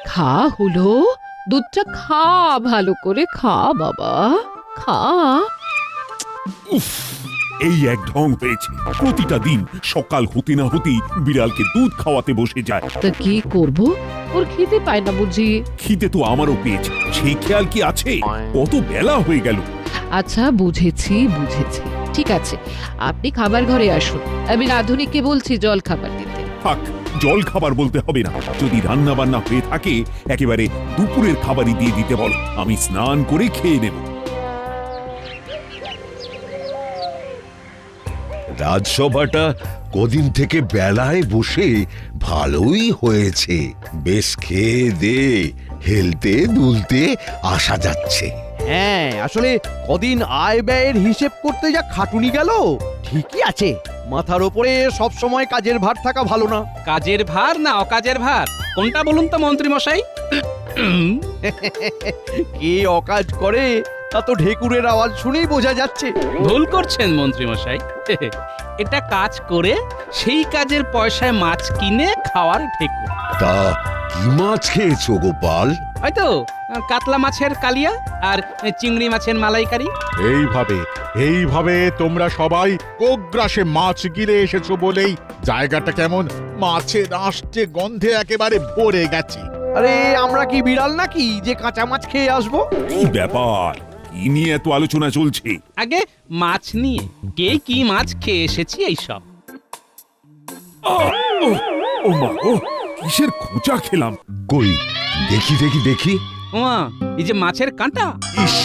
খা হলো, দুধটা খা, ভালো করে খা বাবা, খা। উফ, এই এক ঢং হয়েছে। প্রতিটা দিন সকাল হতে না হতেই বিড়ালকে দুধ খাওয়াতে বসে যায়। তা কি করব, ওর খেতে পায় না বুঝি। খিদে তো আমারও পেয়েছে, সেই খেয়াল কি আছে? কত বেলা হয়ে গেল। আচ্ছা বুঝেছি বুঝেছি, ঠিক আছে, আপনি খাবার ঘরে আসুন, আমি রাধুনীকে বলছি জল খাবার দিতে। থাক, জল খাবার বলতে হবে না। যদি রান্না বান্না হয়ে থাকে একেবারে দুপুরের খাবারই দিয়ে দিতে বলো, আমি স্নান করে খেয়ে নেব। রাজসভাটা কদিন থেকে বেলায় বসে ভালোই হয়েছে। বেশ খেয়ে দে হেলতে দুলতে আসা যাচ্ছে। হ্যাঁ, আসলে কদিন আয় ব্যয়ের হিসেব করতে যা খাটুনি গেল। ঠিকই আছে, মাথার ওপরে সব সময় কাজের ভার থাকা ভালো না। কাজের ভার না অকাজের ভার, কোনটা বলুন তো মন্ত্রী মশাই? কে অকাজ করে তা তো ঢেকুরের আওয়াজ শুনেই বোঝা যাচ্ছে। ভুল করছেন মন্ত্রী মশাই। এটা কাজ করে সেই কাজের পয়সায় মাছ কিনে খাওয়ার ঠেকুর। তা কি মাছ খেয়েছো গোপাল? হয়তো কাতলা মাছের কালিয়া আর চিংড়ি মাছের মালাইকারি। এইভাবে তোমরা সবাই কোগ্রাসে মাছ গিলে এসেছো বলেই জায়গাটা কেমন মাছের আসছে গন্ধে একেবারে ভরে গেছে। আরে আমরা কি বিড়াল নাকি যে কাঁচা মাছ খেয়ে আসবো? কি ব্যাপার, কি নিয়ে এত আলোচনা চলছে? আগে মাছ নিয়ে, কে কি মাছ খেয়ে এসেছি এইসব। ও মা গো, কিসের খোঁচা খেলাম? কই দেখি দেখি দেখি। ওমা, এই যে মাছের কাঁটা। ইস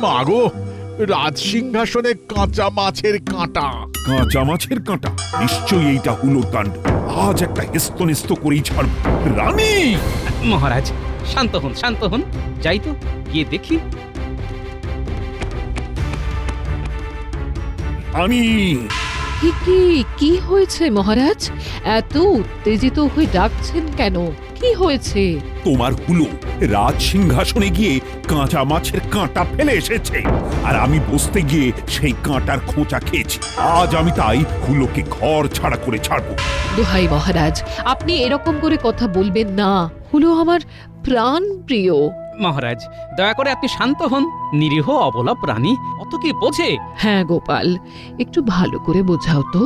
মাগো, রাজসিংহাসনে কাঁচা মাছের কাঁটা। কাঁচা মাছের কাঁটা? নিশ্চয়ই এইটা হুলোর কাণ্ড। আজ একটা হেস্তনেস্ত করেই ছাড়ব। রানী! মহারাজ শান্ত হন, শান্ত হন, যাই তো গিয়ে দেখি। রানী! কি হয়েছে মহারাজ, এত উত্তেজিত হয়ে ডাকছেন কেন? কি হয়েছে? তোমার হুলো রাজ সিংহাসনে গিয়ে কাঁচা মাছের কাঁটা ফেলে এসেছে, আর আমি বসতে গিয়ে সেই কাঁটার খোঁচা খেয়েছি। আজ আমি তাই হুলোকে ঘর ছাড়া করে ছাড়বো। দোহাই মহারাজ, আপনি এরকম করে কথা বলবেন না, হুলো আমার প্রাণ প্রিয়। মহারাজ দয়া করে আপনি শান্ত হন, নিরীহ অবলা প্রাণী অত কি বোঝে? হ্যাঁ গোপাল, একটু ভালো করে বোঝাও তো,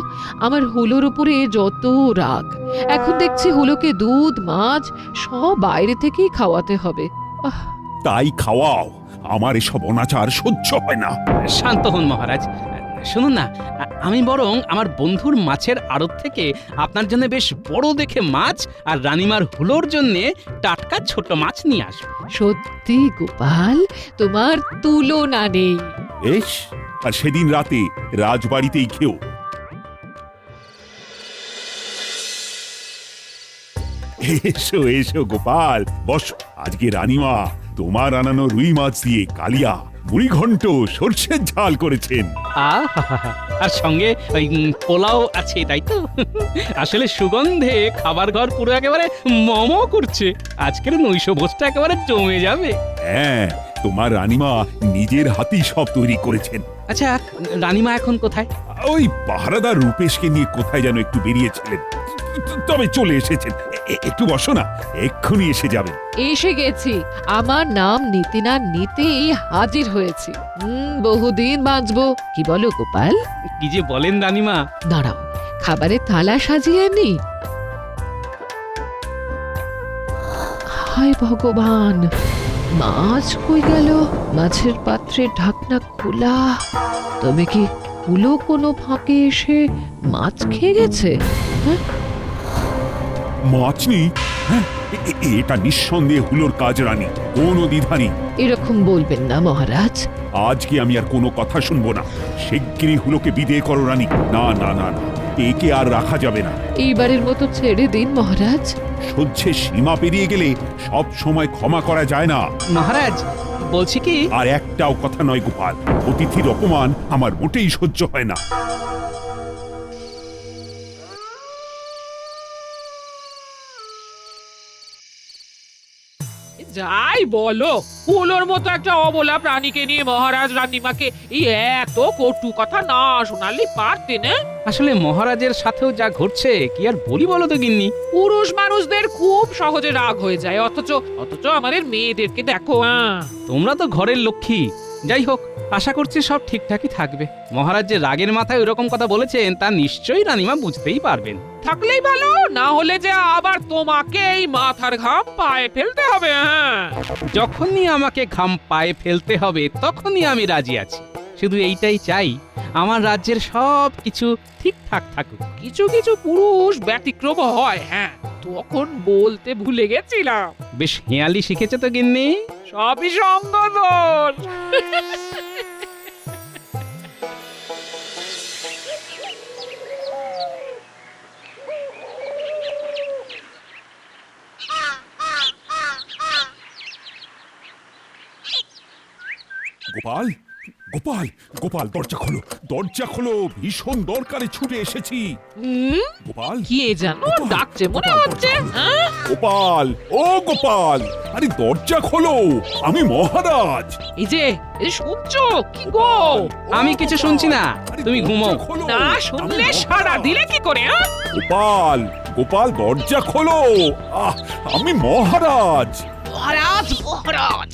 আমার হুলোর উপরে যত রাগ। এখন দেখছি হুলোকে দুধ মাছ সব বাইরে থেকেই খাওয়াতে হবে। তাই খাওয়াও, আমার এসব অনাচার সহ্য হয় না। শান্ত হন মহারাজ, শুনুন না, আমি বরং আমার বন্ধুর মাছের আড়ত থেকে আপনার জন্য বেশ বড় দেখে মাছ আর রানীমার হুলোর জন্য টাটকা ছোট মাছ নিয়ে আসবো। সত্যি গোপাল, তোমার তুলনা নেই। বেশ, আর সেদিন রাতে রাজবাড়িতেই খেও। এসো এসো গোপাল, বস। আজকে রানীমা তোমার আনানো রুই মাছ দিয়ে কালিয়া, মুড়ি ঘন্ট, সর্ষের ঝাল করেছেন। আহা, আর সঙ্গে ওই পোলাও আছে, তাই তো? আসলে সুগন্ধে খাবার ঘর পুরো একেবারে মম করছে। আজকের নৈশভোজটা একেবারে জমে যাবে। হ্যাঁ, তোমার রানীমা নিজের হাতেই সব তৈরি করেছেন। আচ্ছা, রানীমা এখন কোথায়? ওই পাহারাদার রূপেশকে নিয়ে কোথায় যেন একটু বেরিয়েছিলেন, তবে চলে এসেছেন। একটু বসো না, এক্ষুনি এসে যাবেন। এসে গেছি, আমার নাম নিতে না নিতেই হাজির হয়েছি। বহুদিন বাঁচবো, কি বলো গোপাল? কি যে বলেন রানীমা। দাঁড়াও, খাবারের থালা সাজিয়ে নি। হায় ভগবান, মাছ কই গেল? মাছের পাত্রের ঢাকনা খোলা, তবে কি হুলো কোনো ফাঁকে এসে মাছ খেয়ে গেছে? হ্যাঁ, মাছ নেই? হ্যাঁ, এটা নিঃসন্দেহে হুলোর কাজ রানী, কোনো দ্বিধা নেই। এরকম বলবেন না মহারাজ। আজকে আমি আর কোনো কথা শুনবো না। শিগগিরই হুলোকে বিদেয় করো রানী। না না না না, একে আর রাখা যাবে না। এইবারের মতো ছেড়ে দিন মহারাজ। সহ্যের সীমা পেরিয়ে গেলে সব সময় ক্ষমা করা যায় না। মহারাজ বলছি কি, আর একটাও কথা নয় গোপাল, অতিথির অপমান আমার মোটেই সহ্য হয় না। যাই বলো, হুলোর মতো একটা অবলা প্রাণীকে নিয়ে মহারাজ রানীমাকে এই এত কটু কথা না শোনালে পারতেন? আসলে মহারাজের সাথেও যা ঘটছে কি আর বলি বলো তো গিন্নি। পুরুষ মানুষদের খুব সহজে রাগ হয়ে যায়, অথচ অথচ আমাদের মেয়েদেরকে দেখো। তোমরা তো ঘরের লক্ষ্মী। যাই হোক, আশা করছি সব ঠিকঠাকই থাকবে। মহারাজ যে রাগের মাথায় ওইরকম কথা বলেছেন তা নিশ্চয়ই রানীমা বুঝতেই পারবেন। থাকলেই ভালো, না হলে যে আবার তোমাকে এই মাথার ঘাম পায়ে ফেলতে হবে। যখনই আমাকে ঘাম পায়ে ফেলতে হবে তখনই আমি রাজি আছি। শুধু এইটাই চাই, আমার রাজ্যের সব কিছু ঠিকঠাক থাকুক। কিছু কিছু পুরুষ ব্যতিক্রম হয়, তখন বলতে ভুলে গেছিলাম। বেশ হেয়ালি শিখেছে তো গিন্নি। সবই সঙ্গ দোষ। গোপাল, গোপাল, গোপাল, দরজা খোলো, দরজা খোলো, ভীষণ দরকারে ছুটে এসেছি। গোপাল, কে জানো ডাকছে মনে হচ্ছে। গোপাল, ও গোপাল, আরে দরজা খোলো, আমি মহারাজ। এই যে শুনছো কি গো? আমি কিছু শুনছি না, আরে তুমি ঘুমো। দরজা খোলো, না আমি শুনলে মহারাজ। সাড়া দিলে কি করে? গোপাল, গোপাল, দরজা খোলো, আমি মহারাজ। মহারাজ, মহারাজ,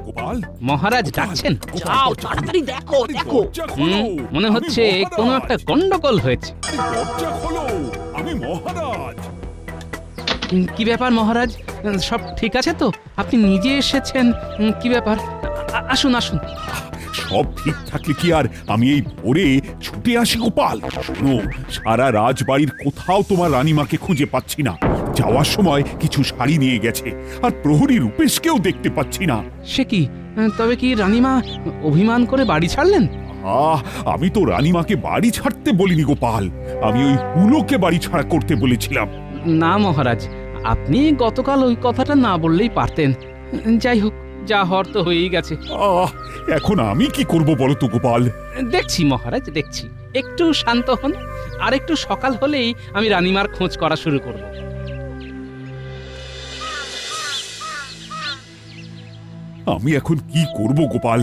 গোপাল, মহারাজ ডাকছেন? গোপাল, যাও দরজা খোলো। তাড়াতাড়ি দেখো আরে দেখো। দরজা খোলো, মনে আমি হচ্ছে কোনো একটা মহারাজ। গন্ডগোল হয়েছে। আরে দরজা খোলো, আমি মহারাজ। কি ব্যাপার মহারাজ, সব ঠিক আছে তো? আপনি নিজে এসেছেন, কি ব্যাপার? আসুন আসুন। সব ঠিক থাকলে কি আর আমি এই ভোরে ছুটে আসি গোপাল? শোনো, সারা রাজবাড়ির কোথাও তোমার রানীমাকে খুঁজে পাচ্ছি না। যাওয়ার সময় কিছু শাড়ি নিয়ে গেছে, আর প্রহরী রূপেশকেও দেখতে পাচ্ছি না। সে কি, তবে কি রানীমা অভিমান করে বাড়ি ছাড়লেন? আমি তো রানীমাকে বাড়ি ছাড়তে বলিনি গোপাল, আমি ওই হুলোকে বাড়ি ছাড়া করতে বলেছিলাম। না মহারাজ, আপনি গতকাল ওই কথাটা না বললেই পারতেন। যাই হোক, যা হওয়ার তো হয়েই গেছে। এখন আমি কি করব বলো তো গোপাল? দেখছি মহারাজ, দেখছি। একটু শান্ত হন, আর একটু সকাল হলেই আমি রানীমার খোঁজ করা শুরু করব। আমি এখন কি করব গোপাল?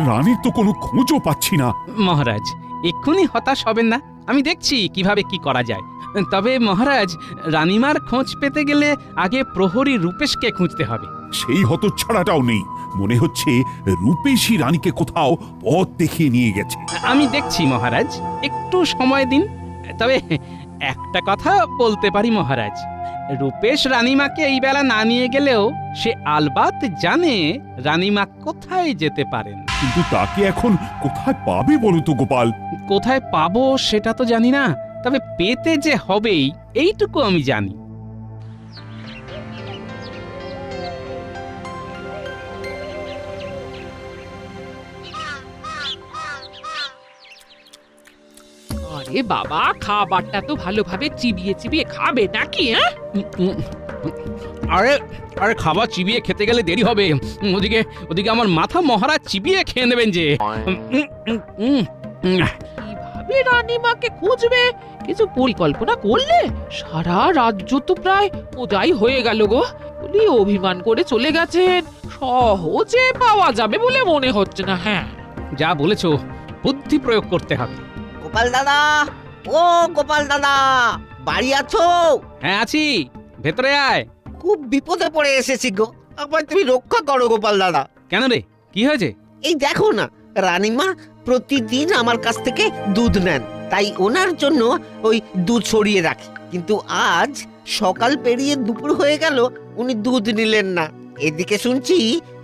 রানীর তো কোনো খোঁজও পাচ্ছি না। মহারাজ, এক্ষুনি হতাশ হবেন না, আমি দেখছি কিভাবে কি করা যায়। তবে মহারাজ, রানীমার খোঁজ পেতে গেলে আগে প্রহরী রূপেশকে খুঁজতে হবে। সেই হতচ্ছাড়াটাও নেই, মনে হচ্ছে রূপেশই রানীকে কোথাও পথ দেখিয়ে নিয়ে গেছে। আমি দেখছি মহারাজ, একটু সময় দিন। তবে একটা কথা বলতে পারি মহারাজ, রূপেশ রানীমাকে এই বেলা না নিয়ে গেলেও সে আলবাত জানে রানীমা কোথায় যেতে পারেন। কিন্তু তাকে এখন কোথায় পাবে বলো তো গোপাল? কোথায় পাবো সেটা তো জানি না, তবে পেতে যে হবেই এইটুকু আমি জানি। আরে বাবা, খাবারটা তো ভালোভাবে চিবিয়ে চিবিয়ে খাবে নাকি? আরে আরে, খাবার চিবিয়ে খেতে গেলে দেরি হবে। ওদিকে ওদিকে আমার মাথা মহারাজ চিবিয়ে খেয়ে নেবেন যে। কিভাবে রানীমাকে খুঁজবে? কিছু পরিকল্পনা করলে? সারা রাজ্য তো প্রায় ওটাই হয়ে গেল গো। উনি অভিমান করে চলে গেছেন, সহজে পাওয়া যাবে বলে মনে হচ্ছে না। যা বলেছো, বুদ্ধি প্রয়োগ করতে হবে। গোপাল দাদা, ও গোপাল দাদা, বাড়ি আছো? হ্যাঁ আছি, ভেতরে আয়। খুব বিপদে পড়ে এসেছি গো, আমায় তুমি রক্ষা করো গোপাল দাদা। কেন রে, কি হয়েছে? এই দেখো না, রানীমা প্রতিদিন আমার কাছ থেকে দুধ নেন, তাই ওনার জন্য ওই দুধ সরিয়ে রাখি। কিন্তু আজ সকাল পেরিয়ে দুপুর হয়ে গেল, উনি দুধ নিলেন না। এদিকে শুনছি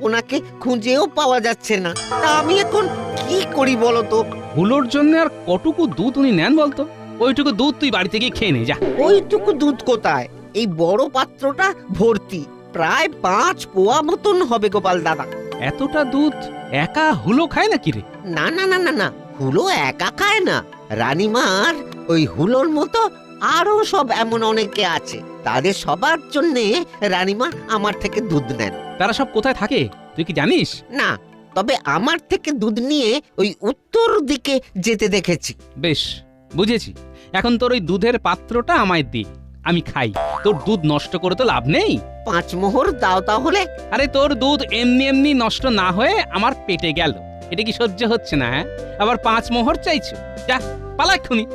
ওনাকে খুঁজেও পাওয়া যাচ্ছে না। তা আমি এখন কি করি বলো তো? হুলোর জন্য আর কটুকু দুধ উনি নেন বলতো? ওইটুকু দুধ তুই বাড়ি থেকে খেয়ে নে যা। ওইটুকু দুধ কোথায়? এই বড় পাত্রটা ভর্তি, প্রায় 5 পোয়া মতন হবে গোপাল দাদা। এতটা দুধ একা হুলো খায় নাকি রে? না না না না না, হুলো একা খায় না। রানীমার ওই হুলোর মতো আরো সব এমন অনেকে আছে, তাদের সবার জন্যে রানীমা আমার থেকে দুধ নেন। তারা সব কোথায় থাকে তুই কি জানিস? না, তবে আমার থেকে দুধ নিয়ে ওই উত্তর দিকে যেতে দেখেছি। বেশ, বুঝেছি। এখন তোর ওই দুধের পাত্রটা আমায় দি, আমি খাই। তোর দুধ নষ্ট করে তো লাভ নেই। 5 মোহর দাও তাহলে। আরে তোর দুধ এমনি এমনি নষ্ট না হয়ে আমার পেটে গেল, এটা কি সহ্য হচ্ছে না? হ্যাঁ, আবার 5 মোহর চাইছো? যা পালা এক্ষুনি।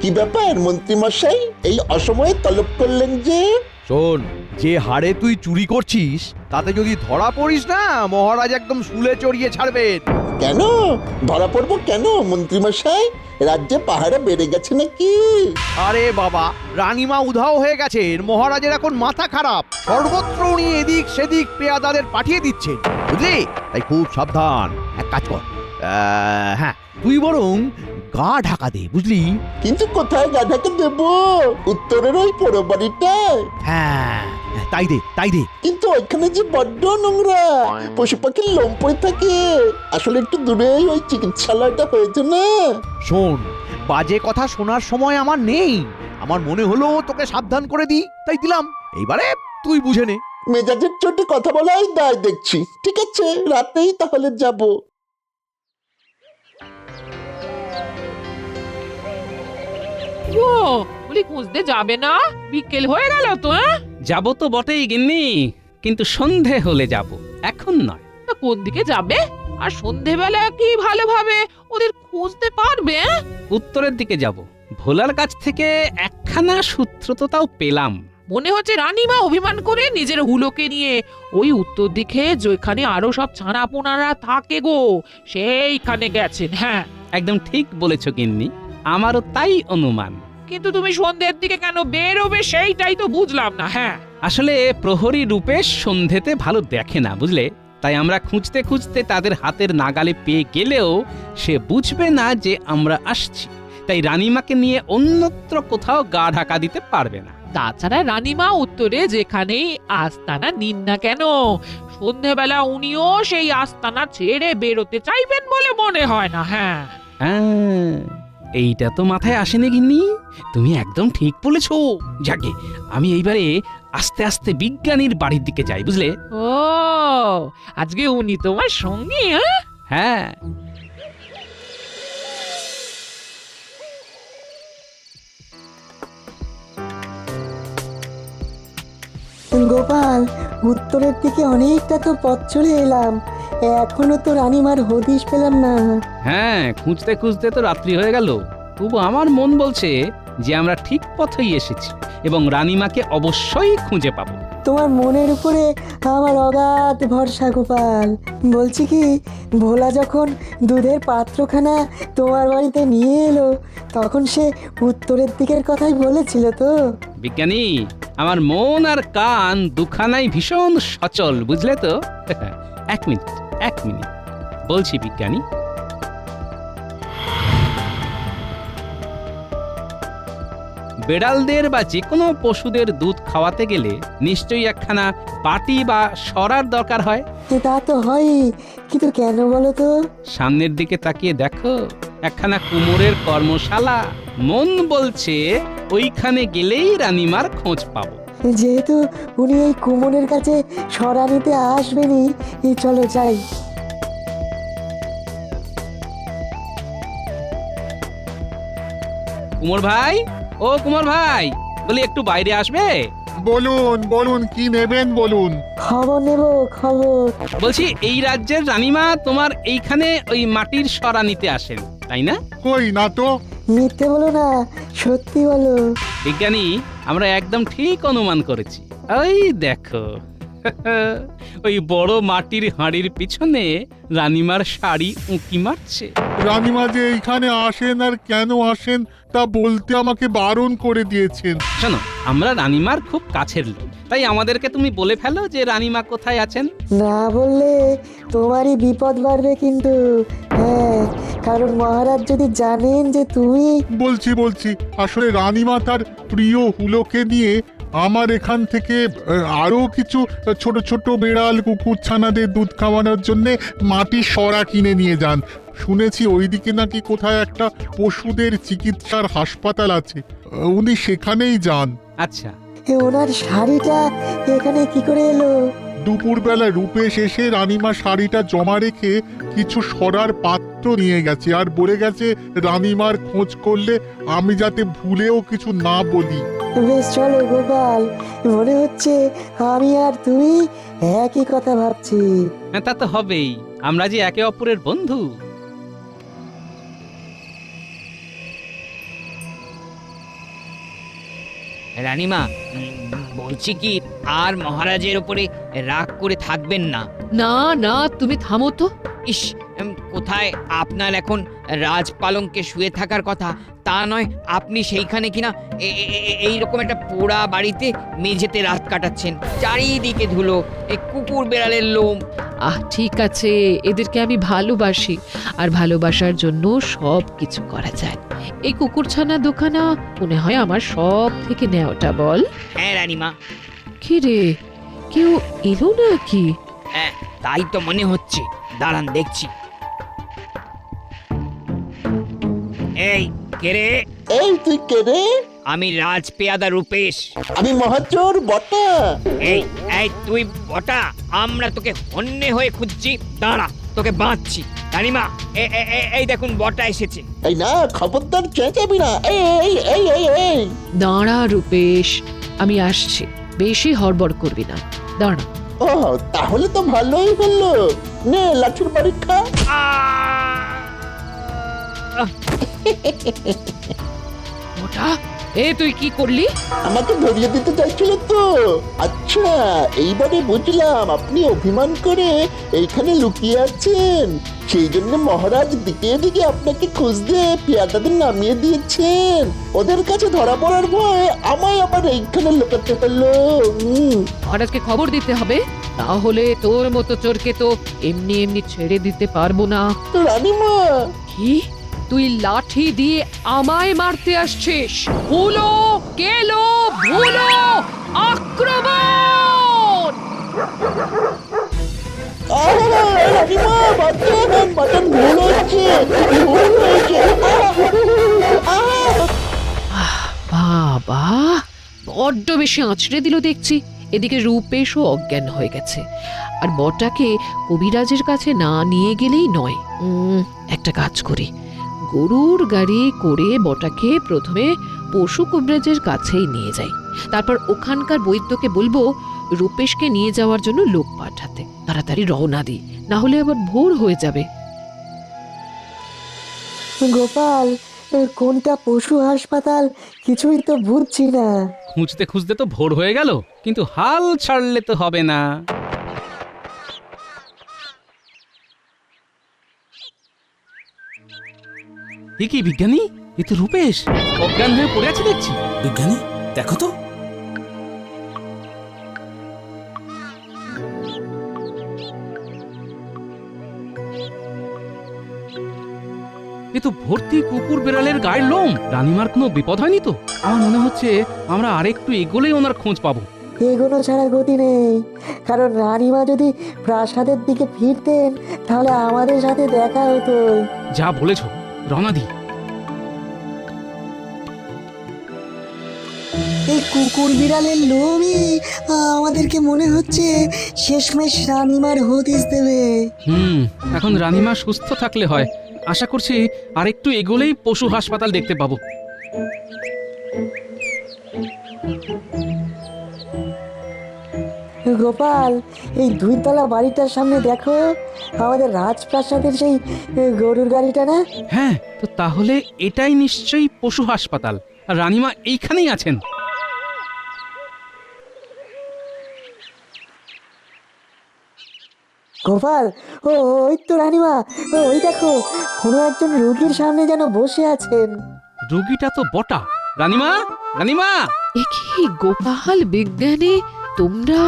কি ব্যাপার মন্ত্রী মশাই, এই অসময়ে তলব করলেন যে? শোন, যে হারে তুই চুরি করছিস তাতে যদি ধরা পড়িস না, মহারাজ একদম শুলে চড়িয়ে ছাড়বেন। কেন ধরা পড়বো কেন মন্ত্রী মশাই? রাজ্যে পাহাড়ে বেড়ে গেছে নাকি? আরে বাবা, রানীমা উধাও হয়ে গেছেন, মহারাজের এখন মাথা খারাপ, সর্বত্র উনি এদিক সেদিক পেয়াদাদের পাঠিয়ে দিচ্ছেন, বুঝলি? তাই খুব সাবধান। এক কাজ কর, হ্যাঁ, তুই বরং গা ঢাকা দে, বুঝলি? কিন্তু কোথায় গাধাকে দেব? উত্তরের ওই পোড়ো বাড়িটায়? হ্যাঁ, তাই দে, তাই দে। কিন্তু ওইখানে যে বড্ড নোংরা, পশু পাখির লোম পড়ে থাকে। আসলে একটু দূরেই ওই চিকিৎসালয়টা হয়েছে না? শোন, বাজে কথা শোনার সময় আমার নেই। আমার মনে হলো তোকে সাবধান করে দিই, তাই দিলাম। এইবারে তুই বুঝে নে। মেজাজের চোটে কথা বলাই দায় দেখছি। ঠিক আছে, রাতেই তাহলে যাব। ও বলি খুঁজতে যাবে না? বিকেল হয়ে গেল তো। যাব তো বটেই গিন্নি, কিন্তু সন্ধে হলে যাব, এখন নয়। তা কোন দিকে যাবে? আর সন্ধেবেলা কি ভালোভাবে ওদের খুঁজতে পারবে? উত্তরের দিকে যাব। ভোলার কাছ থেকে একখানা সূত্র তো তাও পেলাম। মনে হচ্ছে রানীমা অভিমান করে নিজের হুলোকে নিয়ে ওই উত্তর দিকে যেখানে আরো সব ছানাপোনারা থাকে গো, সেইখানে গেছেন। হ্যাঁ, একদম ঠিক বলেছ গিন্নি, আমারও তাই অনুমান। কিন্তু তুমি সন্ধ্যের দিকে কেন বেরোবে সেইটাই তো বুঝলাম না। হ্যাঁ, আসলে প্রহরী রূপেশ সন্ধেতে ভালো দেখে না, বুঝলে? তাই আমরা খুঁজতে খুঁজতে তাদের হাতের নাগালে পেয়ে গেলেও সে বুঝবে না যে আমরা আসছি। তাই রানীমাকে নিয়ে অন্যত্র কোথাও গা ঢাকা দিতে পারবে না। তাছাড়া রানীমা উত্তরে যেখানেই আস্তানা নিন না কেন, সন্ধ্যেবেলা উনিও সেই আস্তানা ছেড়ে বেরোতে চাইবেন বলে মনে হয় না। হ্যাঁ, হ্যাঁ, এইটা তো মাথায় আসেনি গিন্নি, তুমি একদম ঠিক বলেছো। যাকে আমি এইবারে আস্তে আস্তে বিজ্ঞানীর বাড়ির দিকে যাই, বুঝলে? ও আজকে উনি তোমার সঙ্গী? হ্যাঁ। গোপাল, উত্তরের দিকে অনেকটা তো পথ চলে এলাম, এখনো তো রানীমার হদিশ পেলাম না। হ্যাঁ, খুঁজতে খুঁজতে তো রাত্রি হয়ে গেল, তবু আমার মন বলছে যে আমরা ঠিক পথেই এসেছি এবং রানীমাকে অবশ্যই খুঁজে পাবো। তোমার মনের উপরে আমার অগাধ ভরসা গোপাল। বলছি কি, ভোলা যখন দুধের পাত্রখানা তোমার বাড়িতে নিয়ে এলো, তখন সে উত্তরের দিকের কথাই বলেছিল তো? বিজ্ঞানী, আমার মন আর কান দুখানাই ভীষণ সচল, বুঝলে তো? এক মিনিট বলছি বিজ্ঞানী। বেড়ালদের বা যে কোনো পশুদের দুধ খাওয়াতে গেলে নিশ্চয়ই একখানা বাটি বা সরার দরকার হয়। তা তো হয়ই, কিন্তু কেন বলো তো? সামনের দিকে তাকিয়ে দেখো, একখানা কুমোরের কর্মশালা। মন বলছে ওইখানে গেলেই রানীমার খোঁজ পাবো। যেহেতু উনি এই কুমনের কাছে সরা নিতে আসবেনই, চলো যাই। কুমোর ভাই, ও কুমোর ভাই, বলি একটু বাইরে আসবে? বলুন বলুন, কি নেবেন বলুন। খবর নেব, খবর। বলছি এই রাজ্যের রানীমা তোমার এইখানে ওই মাটির সরা নিতে আসেন, তাই না? কই না তো। মিথ্যে বলো না, সত্যি বলো। বিজ্ঞানী, আমরা একদম ঠিক অনুমান করেছি। ওই দেখো, ওই বড় মাটির হাঁড়ির পিছনে রানীমার শাড়ি উঁকি মারছে। রানীমা যে এইখানে আসেন আর কেন আসেন তা বলতে আমাকে বারণ করে দিয়েছেন। শোনো, আমরা রানীমার খুব কাছের লোক, তাই আমাদেরকে তুমি বলে ফেলো যে রানীমা কোথায় আছেন। না বললে তোমারই বিপদ বাড়বে কিন্তু। হ্যাঁ, কারণ মহারাজ যদি জানেন যে তুমি... বলছি আসলে রানীমা তার প্রিয় হুলোকে নিয়ে আমার এখান থেকে আরো কিছু ছোট ছোট বেড়াল কুকুর ছানাদের দুধ খাওয়ানোর জন্য মাটির সরা কিনে নিয়ে যান। শুনেছি ওইদিকে নাকি কোথায় একটা পশুদের চিকিৎসার হাসপাতাল আছে, উনি সেখানেই যান। আচ্ছা, ওনার শাড়িটা এখানে কি করে এলো? দুপুরবেলা রূপেশ এসে রানীমা শাড়িটা জমা রেখে কিছু সরার পাত্র নিয়ে গেছে আর বলে গেছে রানীমার খোঁজ করলে আমি যাতে ভুলেও কিছু না বলি। বেশ চলো গোপাল, মনে হচ্ছে আমি আর তুমি একই কথা ভাবছি। হ্যাঁ, তা তো হবেই, আমরা যে একে অপরের বন্ধু। রানীমা, বলছি কি আর মহারাজের উপরে রাগ করে থাকবেন না। না না, তুমি থামো তো। ইস, কোথায় আপনার এখন রাজপালঙ্কে শুয়ে থাকার কথা, তা নয় আপনি সেইখানে কিনা এইরকম একটা পোড়া বাড়িতে মেঝেতে রাত কাটাচ্ছেন, চারিদিকে ধুলো, এই কুকুর বেড়ালের লোম। ঠিক আছে, এদেরকে আমি ভালোবাসি আর ভালোবাসার জন্য সব কিছু করা যায়। এই কুকুরছানা দোকানা মনে হয় আমার সব থেকে নেওয়াটা, বল? হ্যাঁ রানীমা। কি রে, কেউ এলো নাকি? হ্যাঁ, তাই তো মনে হচ্ছে, দাঁড়ান দেখছি। এই কে রে? এই তুই কে রে? আমি রাজপেয়াদা রূপেশ। আমি মহাচোর বটা। এই এই তুই বটা, আমরা তোকে হন্যে হয়ে খুঁজছি, দাঁড়া তোকে বাঁধছি। রানীমা, এই দেখুন বটা এসেছে। এই না, খবরদার চেঁচাবি না। এই এই এই এই এই দাঁড়া রূপেশ, আমি আসছি, বেশি হড়বড় করবি না, দাঁড়া। ও, তাহলে তো ভালোই হলো। নে লাঠির বাড়ি খা। ওটা তুই কি করলি? আমাকে ধরিয়ে দিতে চাইছিল তো। আচ্ছা, এইবারে বুঝলাম আপনি অভিমান করে এইখানে লুকিয়ে আছেন, সেই জন্য মহারাজ দিকে দিকে আপনাকে খুঁজতে পেয়াদাদের নামিয়ে দিয়েছেন। ওদের কাছে ধরা পড়ার ভয় আমায় আবার এইখানে লুকাতে হলো। মহারাজকে খবর দিতে হবে, তাহলে তোর মতো চোরকে তো এমনি এমনি ছেড়ে দিতে পারবো না। রানীমা, কি তুই লাঠি দিয়ে আমায় মারতে আসছিস? হুলো, কেলো, ভুলো, আক্রমণ! রানীমা বাঁচান, বাঁচান, ভুল হয়েছে, ভুল হয়েছে। বাবা, বড্ড বেশি আঁচড়ে দিল দেখছি। এদিকে রূপেশও অজ্ঞান হয়ে গেছে, আর বটাকে কবিরাজের কাছে না নিয়ে গেলেই নয়। একটা কাজ করি, গরুর গাড়ি করে বটাকে প্রথমে পশু কবিরাজের কাছেই নিয়ে যাই, তারপর ওখানকার বৈদ্যকে বলবো রূপেশকে নিয়ে যাওয়ার জন্য লোক পাঠাতে। তাড়াতাড়ি রওনা দিই, না হলে আবার ভোর হয়ে যাবে। গোপাল, কোনটা পশু হাসপাতাল কিছুই তো বুঝছি না। খুঁজতে খুঁজতে তো ভোর হয়ে গেল, কিন্তু হাল ছাড়লে তো হবে না। কি বিজ্ঞানী, এ তো রূপেশ, অজ্ঞান হয়ে পড়ে আছে দেখছি। বিজ্ঞানী, দেখো তো। এ তো ভর্তি কুকুর বেড়ালের গায়ের লোম। রানীমার কোনো বিপদ হয়নি তো? আমার মনে হচ্ছে আমরা আরেকটু এগোলেই ওনার খোঁজ পাবো। এগোনো ছাড়া গতি নেই, কারণ রানীমা যদি প্রাসাদের দিকে ফিরতেন তাহলে আমাদের সাথে দেখা হতো। যা বলেছ, রওনা দি। এই কুকুর বিড়ালের লোমই আমাদেরকে মনে হচ্ছে শেষমেশ রানীমার হদিস দেবে। এখন রানীমা সুস্থ থাকলে হয়। আশা করছি আরেকটু এগোলেই পশু হাসপাতাল দেখতে পাবো। গোপাল, এই দুইতলা বাড়িটার সামনে দেখো, আমাদের রাজপ্রাসাদের সেই গরুর গাড়িটা না? হ্যাঁ, তো তাহলে এটাই নিশ্চয়ই পশু হাসপাতাল, আর রানীমা এইখানেই আছেন। গোপাল, ওই তো রানীমা, ওই দেখো, কোনো একজন রোগীর সামনে যেন বসে আছেন। রোগীটা তো বটা। রানীমা, রানীমা! এ কি গোপাল, বিজ্ঞানী, তোমরা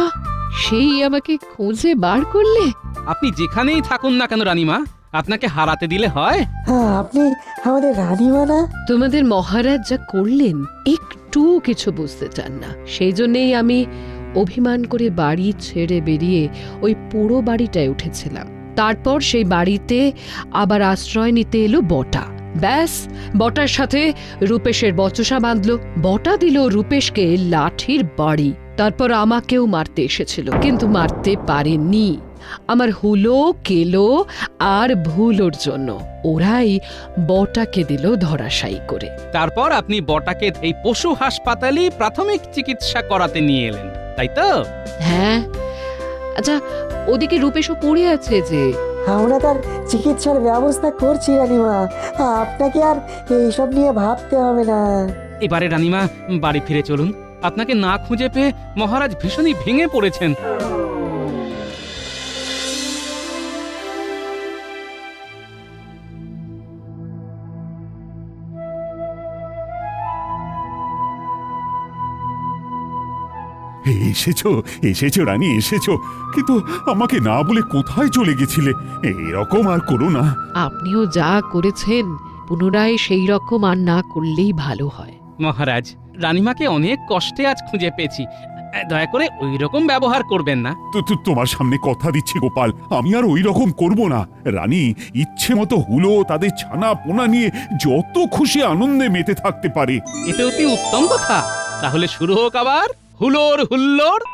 সেই আমাকে খুঁজে বার করলে? আপনি যেখানেই থাকুন না কেন রানীমা, আপনাকে হারাতে দিলে হয়? আপনি আমাদের রানীমা না? তোমাদের মহারাজ যা করলেন একটু কিছু বুঝতে চান না, সেই জন্যেই আমি অভিমান করে বাড়ি ছেড়ে বেরিয়ে ওই পুরো বাড়িটায় উঠেছিলাম। তারপর সেই বাড়িতে আবার আশ্রয় নিতে এলো বটা। ব্যাস, বটার সাথে রূপেশের বচসা বাঁধলো। বটা দিল রূপেশকে লাঠির বাড়ি। তারপর আমাকেও মারতে এসেছিল, কিন্তু মারতে পারেনি। আমার হুলো, কেলো আর ভুলোর জন্য ওরাই বটাকে দিল ধরাশায়ী করে। তারপর আপনি বটাকে এই পশু হাসপাতালে প্রাথমিক চিকিৎসা করাতে নিয়ে এলেন, তাই তো? হ্যাঁ, আচ্ছা ওদিকে রূপেশও পড়ে আছে যে। আমরা তার চিকিৎসার ব্যবস্থা করছি রানীমা, আপনাকে আর এইসব নিয়ে ভাবতে হবে না। এবারে রানীমা বাড়ি ফিরে চলুন। আপনাকে না খুঁজে পেয়ে মহারাজ ভীষণই ভেঙে পড়েছেন। এসেছো এসেছো রানী, এসেছো, কিন্তু আমাকে না বলে কোথায় চলে গেছিলে? এরকম আর করো না। আপনিও যা করেছেন পুনরায় সেই রকম আর না করলেই ভালো হয়। মহারাজ, রানীমাকে অনেক কষ্টে আজ খুঁজে পেয়েছি, দয়া করে ওই রকম ব্যবহার করবেন না। তোমার সামনে কথা দিচ্ছি গোপাল, আমি আর ওই রকম করব না। রানী ইচ্ছে মতো হুলো তাদের ছানা পোনা নিয়ে যত খুশি আনন্দে মেতে থাকতে পারে। এতে অতি উত্তম কথা। তাহলে শুরু হোক আবার হুলোর হুল্লোড়।